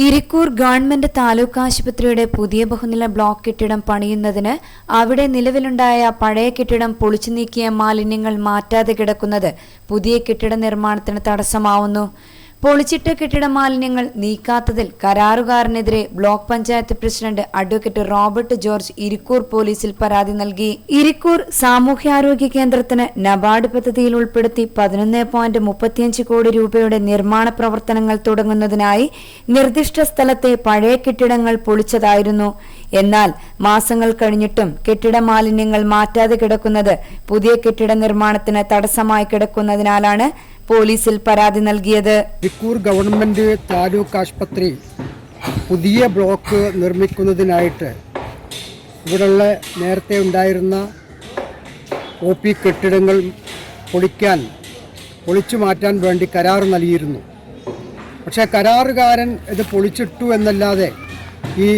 Irikkur government taluk ആശുപത്രിയുടെ പുതിയ ബഹുനില ബ്ലോക്ക് കെട്ടിടം പണിയുന്നതിന് അവിടെ നിലവിലുണ്ടായ പഴയ കെട്ടിടം പൊളിച്ചു നീക്കിയ മാലിന്യങ്ങൾ മാറ്റാതെ കിടക്കുന്നത് പുതിയ കെട്ടിട നിർമ്മാണത്തിന് തടസ്സമാവുന്നു. പൊളിച്ചിട്ട കെട്ടിട മാലിന്യങ്ങൾ നീക്കാത്തതിൽ കരാറുകാരനെതിരെ block panchayat president advocate Robert George Irikkur പോലീസിൽ പരാതി നൽകി. ഇരിക്കൂർ സാമൂഹ്യാരോഗ്യ കേന്ദ്രത്തിന് നബാർഡ് പദ്ധതിയിൽ ഉൾപ്പെടുത്തി 11.35 കോടി രൂപയുടെ നിർമ്മാണ പ്രവർത്തനങ്ങൾ തുടങ്ങുന്നതിനായി നിർദ്ദിഷ്ട സ്ഥലത്തെ പഴയ കെട്ടിടങ്ങൾ പൊളിച്ചതായിരുന്നു. എന്നാൽ മാസങ്ങൾ കഴിഞ്ഞിട്ടും കെട്ടിട മാലിന്യങ്ങൾ മാറ്റാതെ കിടക്കുന്നത് പുതിയ കെട്ടിട നിർമ്മാണത്തിന് തടസ്സമായി കിടക്കുന്നതിനാലാണ് പോലീസിൽ പരാതി നൽകിയത്. ഇരിക്കൂർ ഗവൺമെന്റ് താലൂക്ക് ആശുപത്രി പുതിയ ബ്ലോക്ക് നിർമ്മിക്കുന്നതിനായിട്ട് ഇവിടെയുള്ള നേരത്തെ ഉണ്ടായിരുന്ന OP കെട്ടിടങ്ങൾ പൊളിച്ചു മാറ്റാൻ വേണ്ടി കരാർ നൽകിയിരുന്നു. പക്ഷേ കരാറുകാരൻ ഇത് പൊളിച്ചിട്ടു എന്നല്ലാതെ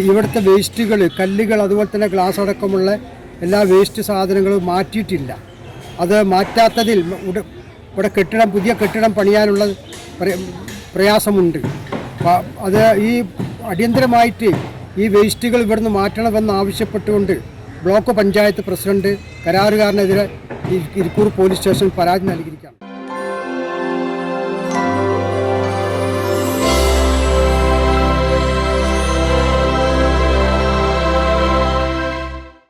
ഇവിടുത്തെ വേസ്റ്റുകൾ, കല്ലുകൾ, അതുപോലെ തന്നെ ഗ്ലാസ് അടക്കമുള്ള എല്ലാ വേസ്റ്റ് സാധനങ്ങളും മാറ്റിയിട്ടില്ല. അത് മാറ്റാത്തതിൽ ഇവിടെ പുതിയ കെട്ടിടം പണിയാനുള്ള പ്രയാസമുണ്ട്. അത് അടിയന്തരമായിട്ട് ഈ വേസ്റ്റുകൾ ഇവിടുന്ന് മാറ്റണമെന്ന് ആവശ്യപ്പെട്ടുകൊണ്ട് ബ്ലോക്ക് പഞ്ചായത്ത് പ്രസിഡന്റ് കരാറുകാരനെതിരെ ഇരിക്കൂർ പോലീസ് സ്റ്റേഷൻ പരാതി നൽകിയിരിക്കുകയാണ്.